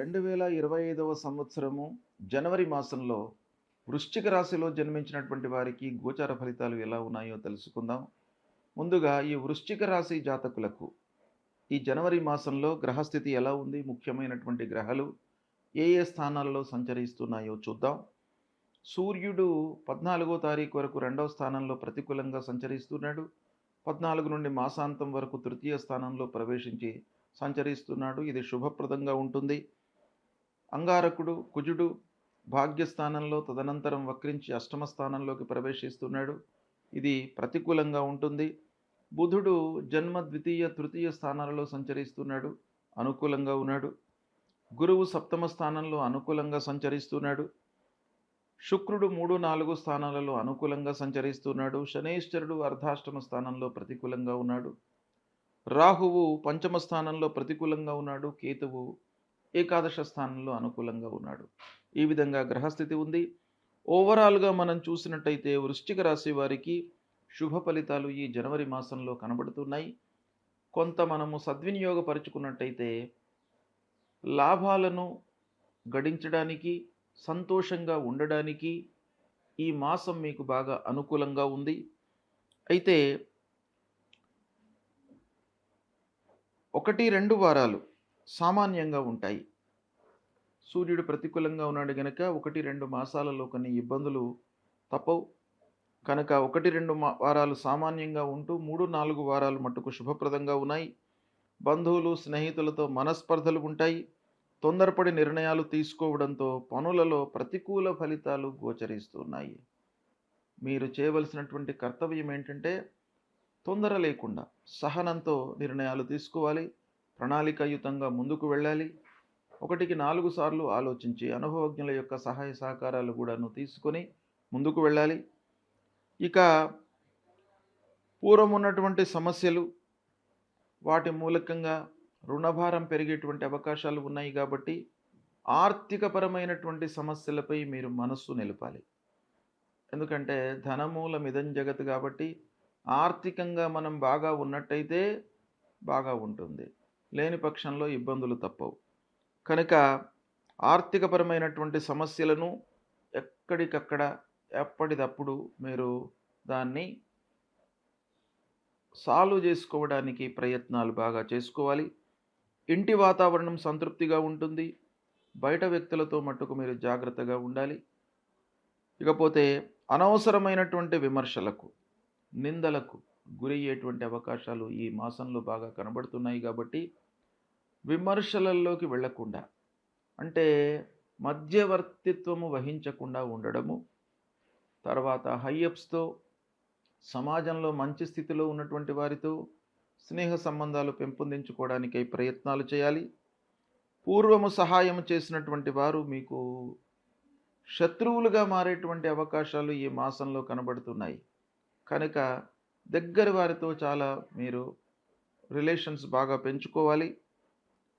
2025వ సంవత్సరము జనవరి మాసంలో వృశ్చిక రాశిలో జన్మించినటువంటి వారికి గోచార ఫలితాలు ఎలా ఉన్నాయో తెలుసుకుందాం. ముందుగా ఈ వృశ్చిక రాశి జాతకులకు ఈ జనవరి మాసంలో గ్రహస్థితి ఎలా ఉంది, ముఖ్యమైనటువంటి గ్రహాలు ఏ ఏ స్థానాలలో సంచరిస్తున్నాయో చూద్దాం. సూర్యుడు 14వ తారీఖు వరకు 2వ స్థానంలో ప్రతికూలంగా సంచరిస్తున్నాడు. 14 నుండి మాసాంతం వరకు తృతీయ స్థానంలో ప్రవేశించి సంచరిస్తున్నాడు. ఇది శుభప్రదంగా ఉంటుంది. అంగారకుడు కుజుడు భాగ్యస్థానంలో తదనంతరం వక్రించి అష్టమ స్థానంలోకి ప్రవేశిస్తున్నాడు. ఇది ప్రతికూలంగా ఉంటుంది. బుధుడు జన్మ ద్వితీయ తృతీయ స్థానాలలో సంచరిస్తున్నాడు, అనుకూలంగా ఉన్నాడు. గురువు సప్తమ స్థానంలో అనుకూలంగా సంచరిస్తున్నాడు. శుక్రుడు 3, 4 స్థానాలలో అనుకూలంగా సంచరిస్తున్నాడు. శనేశ్వరుడు అర్ధాష్టమ స్థానంలో ప్రతికూలంగా ఉన్నాడు. రాహువు పంచమ స్థానంలో ప్రతికూలంగా ఉన్నాడు. కేతువు ఏకాదశ స్థానంలో అనుకూలంగా ఉన్నాడు. ఈ విధంగా గ్రహస్థితి ఉంది. ఓవరాల్గా మనం చూసినట్టయితే వృశ్చిక రాశి వారికి శుభ ఫలితాలు ఈ జనవరి మాసంలో కనబడుతున్నాయి. కొంత మనము సద్వినియోగపరుచుకున్నట్టయితే లాభాలను గడించడానికి, సంతోషంగా ఉండడానికి ఈ మాసం మీకు బాగా అనుకూలంగా ఉంది. అయితే 1-2 వారాలు సామాన్యంగా ఉంటాయి. సూర్యుడు ప్రతికూలంగా ఉన్నాడు గనక 1-2 మాసాలలో కొన్ని ఇబ్బందులు తప్పవు. కనుక 1-2 వారాలు సామాన్యంగా ఉంటూ 3-4 వారాలు మట్టుకు శుభప్రదంగా ఉన్నాయి. బంధువులు స్నేహితులతో మనస్పర్ధలు ఉంటాయి. తొందరపడి నిర్ణయాలు తీసుకోవడంతో పనులలో ప్రతికూల ఫలితాలు గోచరిస్తున్నాయి. మీరు చేయవలసినటువంటి కర్తవ్యం ఏంటంటే తొందర లేకుండా సహనంతో నిర్ణయాలు తీసుకోవాలి. ప్రణాళికాయుతంగా ముందుకు వెళ్ళాలి. 1కి 4 సార్లు ఆలోచించి అనుభవజ్ఞుల యొక్క సహాయ సహకారాలు కూడాను తీసుకొని ముందుకు వెళ్ళాలి. ఇక పూర్వం ఉన్నటువంటి సమస్యలు, వాటి మూలకంగా రుణభారం పెరిగేటువంటి అవకాశాలు ఉన్నాయి కాబట్టి ఆర్థికపరమైనటువంటి సమస్యలపై మీరు మనస్సు నిలపాలి. ఎందుకంటే ధనమూలమిదం జగత్ కాబట్టి ఆర్థికంగా మనం బాగా ఉన్నట్టయితే బాగా ఉంటుంది, లేని పక్షంలో ఇబ్బందులు తప్పవు. కనుక ఆర్థికపరమైనటువంటి సమస్యలను ఎక్కడికక్కడ ఎప్పటికప్పుడు మీరు దాన్ని సాల్వ్ చేసుకోవడానికి ప్రయత్నాలు బాగా చేసుకోవాలి. ఇంటి వాతావరణం సంతృప్తిగా ఉంటుంది. బయట వ్యక్తులతో మట్టుకు మీరు జాగ్రత్తగా ఉండాలి. ఇకపోతే అనవసరమైనటువంటి విమర్శలకు, నిందలకు గురయ్యేటువంటి అవకాశాలు ఈ మాసంలో బాగా కనబడుతున్నాయి. కాబట్టి విమర్శలలోకి వెళ్లకుండా, అంటే మధ్యవర్తిత్వము వహించకుండా ఉండడము, తర్వాత హైయప్స్తో, సమాజంలో మంచి స్థితిలో ఉన్నటువంటి వారితో స్నేహ సంబంధాలు పెంపొందించుకోవడానికై ప్రయత్నాలు చేయాలి. పూర్వము సహాయం చేసినటువంటి వారు మీకు శత్రువులుగా మారేటువంటి అవకాశాలు ఈ మాసంలో కనబడుతున్నాయి. కనుక దగ్గరి వారితో చాలా మీరు రిలేషన్స్ బాగా పెంచుకోవాలి.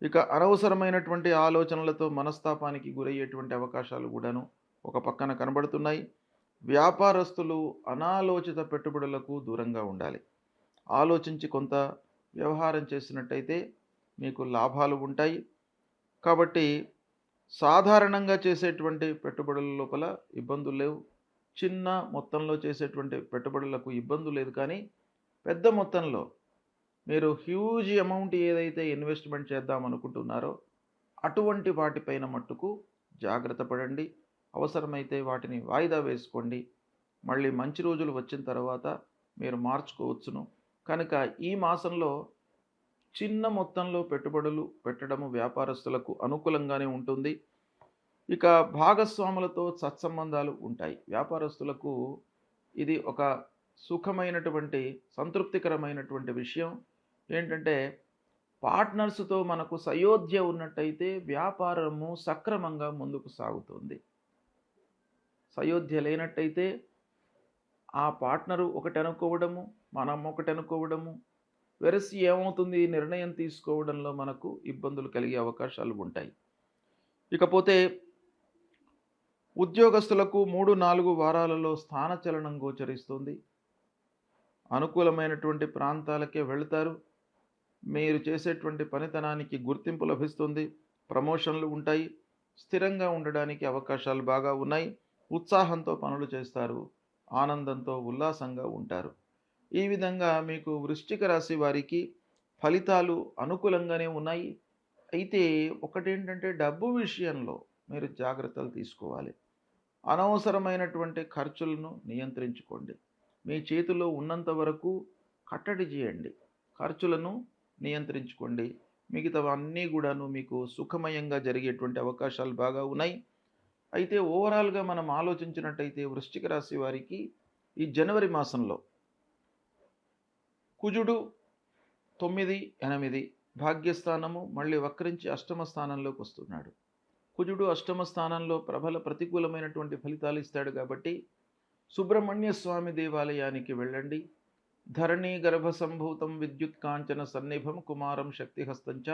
ఇక అనవసరమైనటువంటి ఆలోచనలతో మనస్తాపానికి గురయ్యేటువంటి అవకాశాలు కూడాను ఒక పక్కన కనబడుతున్నాయి. వ్యాపారస్తులు అనాలోచిత పెట్టుబడులకు దూరంగా ఉండాలి. ఆలోచించి కొంత వ్యవహారం చేసినట్టయితే మీకు లాభాలు ఉంటాయి. కాబట్టి సాధారణంగా చేసేటువంటి పెట్టుబడుల లోపల ఇబ్బందులు లేవు. చిన్న మొత్తంలో చేసేటువంటి పెట్టుబడులకు ఇబ్బంది లేదు. కానీ పెద్ద మొత్తంలో మీరు హ్యూజ్ అమౌంట్ ఏదైతే ఇన్వెస్ట్మెంట్ చేద్దాం అనుకుంటున్నారో అటువంటి వాటిపైన మట్టుకు జాగ్రత్త పడండి. అవసరమైతే వాటిని వాయిదా వేసుకోండి. మళ్ళీ మంచి రోజులు వచ్చిన తర్వాత మీరు మార్చుకోవచ్చును. కనుక ఈ మాసంలో చిన్న మొత్తంలో పెట్టుబడులు పెట్టడము వ్యాపారస్తులకు అనుకూలంగానే ఉంటుంది. ఇక భాగస్వాములతో సత్సంబంధాలు ఉంటాయి. వ్యాపారస్తులకు ఇది ఒక సుఖమైనటువంటి, సంతృప్తికరమైనటువంటి విషయం. ఏంటంటే పార్ట్నర్స్తో మనకు సయోధ్య ఉన్నట్టయితే వ్యాపారము సక్రమంగా ముందుకు సాగుతుంది. సయోధ్య లేనట్టయితే ఆ పార్ట్నరు ఒకటి అనుకోవడము, మనం ఒకటి అనుకోవడము, వెరసి ఏమవుతుంది, నిర్ణయం తీసుకోవడంలో మనకు ఇబ్బందులు కలిగే అవకాశాలు ఉంటాయి. ఇకపోతే ఉద్యోగస్తులకు 3-4 వారాలలో స్థానచలనం గోచరిస్తుంది. అనుకూలమైనటువంటి ప్రాంతాలకే వెళతారు. మీరు చేసేటువంటి పనితనానికి గుర్తింపు లభిస్తుంది. ప్రమోషన్లు ఉంటాయి. స్థిరంగా ఉండడానికి అవకాశాలు బాగా ఉన్నాయి. ఉత్సాహంతో పనులు చేస్తారు. ఆనందంతో, ఉల్లాసంగా ఉంటారు. ఈ విధంగా మీకు వృశ్చిక రాశి వారికి ఫలితాలు అనుకూలంగానే ఉన్నాయి. అయితే ఒకటేంటంటే డబ్బు విషయంలో మీరు జాగ్రత్తలు తీసుకోవాలి. అనవసరమైనటువంటి ఖర్చులను నియంత్రించుకోండి. మీ చేతిలో ఉన్నంత వరకు కట్టడి చేయండి. ఖర్చులను నియంత్రించుకోండి. మిగతావన్నీ గూడాను మీకు సుఖమయంగా జరిగేటువంటి అవకాశాలు బాగా ఉన్నాయి. అయితే ఓవరాల్‌గా మనం ఆలోచించినట్టయితే వృశ్చిక రాశి వారికి ఈ జనవరి మాసంలో కుజుడు 9, 8 భాగ్యస్థానము మళ్ళీ వక్రించి అష్టమ స్థానంలోకొస్తున్నాడు. కుజుడు అష్టమ స్థానంలో ప్రబల ప్రతికూలమైనటువంటి ఫలితాలు ఇస్తాడు కాబట్టి సుబ్రహ్మణ్య స్వామి దేవాలయానికి వెళ్ళండి. ధరణీ గర్భ సంభూతం విద్యుత్ కాంచన సన్నిభం కుమారం శక్తిహస్తంచ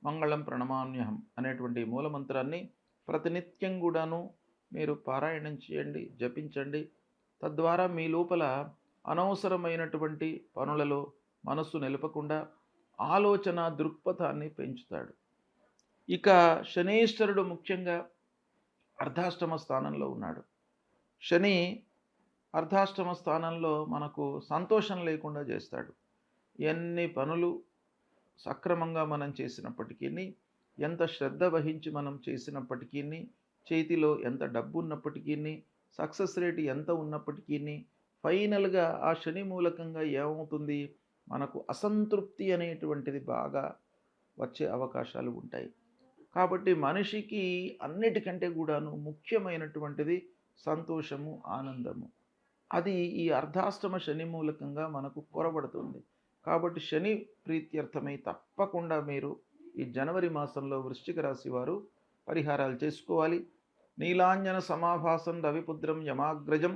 మంగళం ప్రణమామ్యహం అనేటువంటి మూలమంత్రాన్ని ప్రతినిత్యం కూడాను మీరు పారాయణం చేయండి, జపించండి. తద్వారా మీ లోపల అనవసరమైనటువంటి పనులలో మనస్సు నిలపకుండా ఆలోచన దృక్పథాన్ని పెంచుతాడు. ఇక శనీశ్వరుడు ముఖ్యంగా అర్ధాష్టమ స్థానంలో ఉన్నాడు. శని అర్ధాష్టమ స్థానంలో మనకు సంతోషం లేకుండా చేస్తాడు. ఎన్ని పనులు సక్రమంగా మనం చేసినప్పటికీ, ఎంత శ్రద్ధ వహించి మనం చేసినప్పటికీ, చేతిలో ఎంత డబ్బు ఉన్నప్పటికీ, సక్సెస్ రేట్ ఎంత ఉన్నప్పటికీ, ఫైనల్గా ఆ శని మూలకంగా ఏమవుతుంది, మనకు అసంతృప్తి అనేటువంటిది బాగా వచ్చే అవకాశాలు ఉంటాయి. కాబట్టి మనిషికి అన్నిటికంటే కూడాను ముఖ్యమైనటువంటిది సంతోషము, ఆనందము. అది ఈ అర్ధాష్టమ శని మూలకంగా మనకు కొరబడుతుంది. కాబట్టి శని ప్రీత్యర్థమై తప్పకుండా మీరు ఈ జనవరి మాసంలో వృశ్చిక రాశి వారు పరిహారాలు చేసుకోవాలి. నీలాంజన సమాభాసం రవిపుత్రం యమాగ్రజం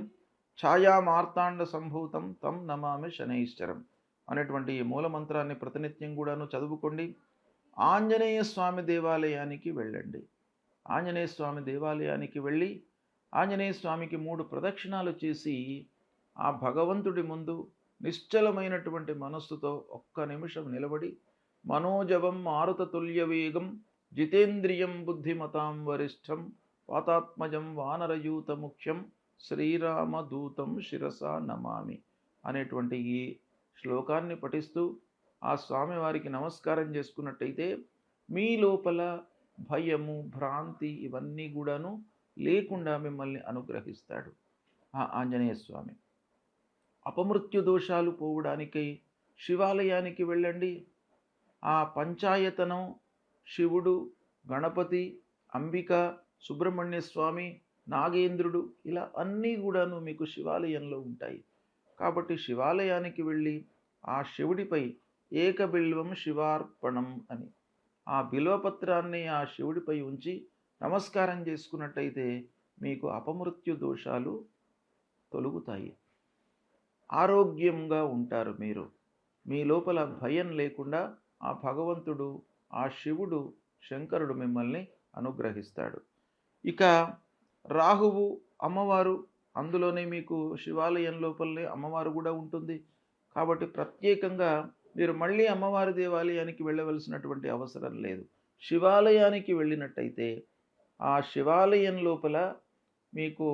ఛాయా మార్తాండ సంభూతం తం నమామి శనైశ్చరం అనేటువంటి ఈ మూలమంత్రాన్ని ప్రతినిత్యం కూడాను చదువుకోండి. ఆంజనేయ స్వామి దేవాలయానికి వెళ్ళండి. ఆంజనేయ స్వామి దేవాలయానికి వెళ్ళి ఆంజనేయ స్వామికి 3 ప్రదక్షిణాలు చేసి ఆ భగవంతుడి ముందు నిశ్చలమైనటువంటి మనస్సుతో ఒక్క నిమిషం నిలబడి మనోజవం మారుతతుల్య వేగం జితేంద్రియం బుద్ధిమతాం వరిష్టం పాతాత్మజం వానరయూత ముఖ్యం శ్రీరామదూతం శిరసా నమామి అనేటువంటి ఈ శ్లోకాన్ని పఠిస్తూ ఆ స్వామివారికి నమస్కారం చేసుకున్నట్టయితే మీ లోపల భయము, భ్రాంతి ఇవన్నీ కూడాను లేకుండా మిమ్మల్ని అనుగ్రహిస్తాడు ఆ ఆంజనేయ స్వామి. అపమృత్యు దోషాలు పోవడానికై శివాలయానికి వెళ్ళండి. ఆ పంచాయతనం శివుడు, గణపతి, అంబిక, సుబ్రహ్మణ్య స్వామి, నాగేంద్రుడు ఇలా అన్నీ కూడాను మీకు శివాలయంలో ఉంటాయి. కాబట్టి శివాలయానికి వెళ్ళి ఆ శివుడిపై ఏకబిల్వం శివార్పణం అని ఆ బిల్వపత్రాన్ని ఆ శివుడిపై ఉంచి నమస్కారం చేసుకున్నట్టయితే మీకు అపమృత్యు దోషాలు తొలగుతాయి. ఆరోగ్యంగా ఉంటారు మీరు. మీ లోపల భయం లేకుండా ఆ భగవంతుడు, ఆ శివుడు, శంకరుడు మిమ్మల్ని అనుగ్రహిస్తాడు. ఇక రాహువు అమ్మవారు, అందులోనే మీకు శివాలయం లోపలనే అమ్మవారు కూడా ఉంటుంది. కాబట్టి ప్రత్యేకంగా మీరు మళ్ళీ అమ్మవారి దేవాలయానికి వెళ్ళవలసినటువంటి అవసరం లేదు. శివాలయానికి వెళ్ళినట్టయితే ఆ శివాలయం లోపల మీకు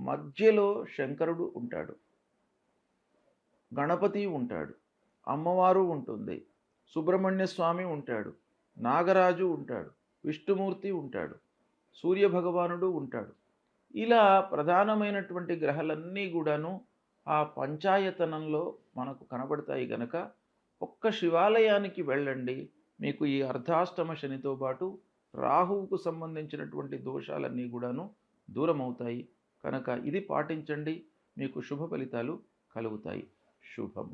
మధ్యలో శంకరుడు ఉంటాడు, గణపతి ఉంటాడు, అమ్మవారు ఉంటుంది, సుబ్రహ్మణ్య స్వామి ఉంటాడు, నాగరాజు ఉంటాడు, విష్ణుమూర్తి ఉంటాడు, సూర్యభగవానుడు ఉంటాడు. ఇలా ప్రధానమైనటువంటి గ్రహాలన్నీ కూడాను ఆ పంచాయతనంలో మనకు కనబడతాయి గనక ఒక్క శివాలయానికి వెళ్ళండి. మీకు ఈ అర్ధాష్టమ శనితో పాటు రాహువుకు సంబంధించినటువంటి దోషాలన్నీ కూడాను దూరమవుతాయి. కనుక ఇది పాటించండి, మీకు శుభ ఫలితాలు కలుగుతాయి. శుభం.